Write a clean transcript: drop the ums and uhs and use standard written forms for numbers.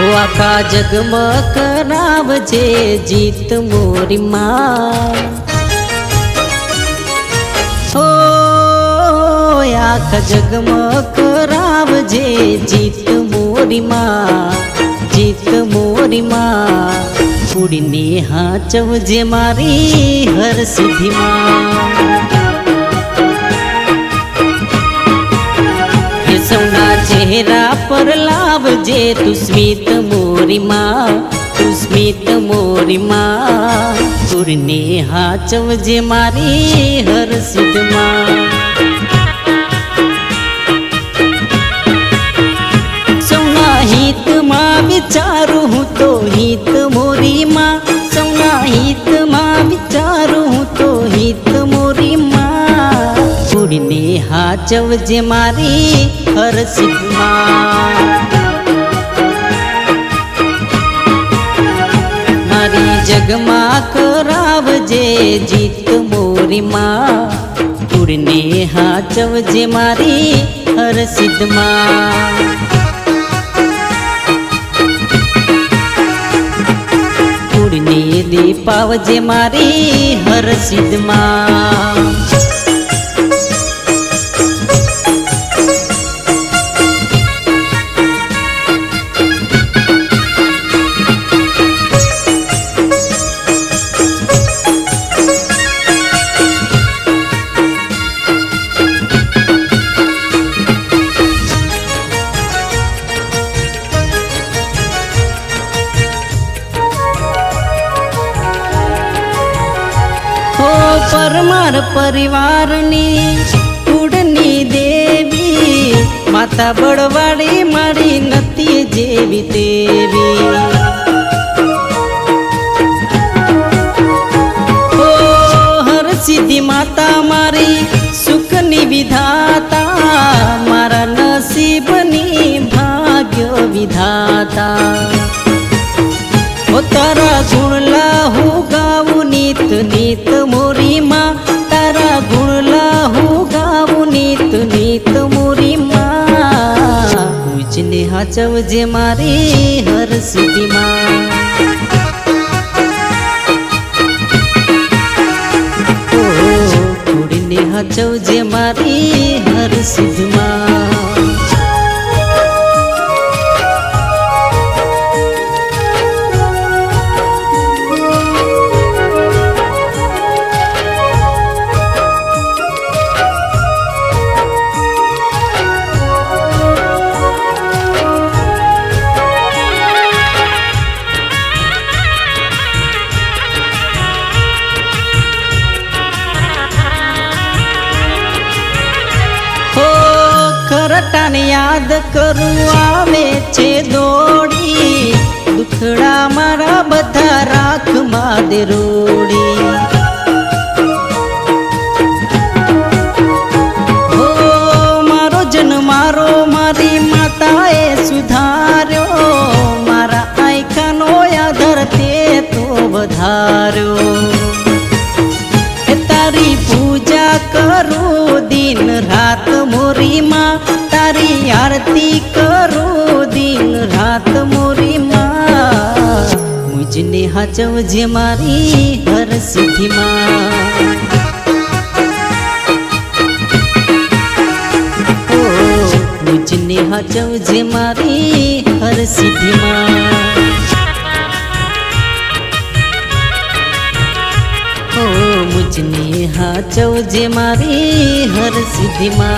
आखा जगमग करावजे जीत मोरी माँ। हो आखा जगमग करावजे जीत मोरी माँ, जीत मोरी माँ। कुड़ीने हाचवजे मारी हर सिद्धि माँ। सौना चेहरा पर लावजे तू स्मित मोरी माँ, तू स्मित मोरी माँ। कुड़ीने हाचवजे मारी हर सिद्ध माँ। सौना हित माँ विचारू हूँ तो हित मोरी माँ, सौना हित माँ विचारू हूँ तो हित मोरी माँ। कुड़ीने हाचवजे मारी हर सिद्ध माँ। मारी जगमा करावजे जीत मोरी माँ। कुड़ीने हाचवजे मारी हर सिद्ध माँ। कुड़ीने दीपावजे मारी हर सिद्ध माँ। परमार परिवारनी कुड़नी देवी, माता बड़वाड़ी मारी नती जेवी देवी। हो हर सिद्धि माता मारी सुखनी विधाता, मारा नसीबनी भाग्य विधाता। ओ तारा गुण लाहू गाऊ नीत नीत मोरी माँ, तारा गुण लाहू गाऊ नीत नीत मोरी माँ। पूजने हाचवजे मारी हर सिद्धि माँ। ओ कुड़ीने हाचवजे मारी हर सिद्धि माँ। करटाने याद करूँ आवे छे दौड़ी, दुखड़ा मारा बधा राख मादे रोड़ी। हो मारो जन मारो मारी माताए सुधार्यो, मारा आयखानो आदर ते तो बधार्यो। तारी पूजा करो दिन रात मोरी माँ, तारी आरती करो दिन रात मोरी माँ। मुझने हाचवजे मारी हर सिद्धि माँ। ओ मुझने हाचवजे मारी हर सिद्धि माँ। मुझने हाचवजे मारी हर सिद्धि माँ।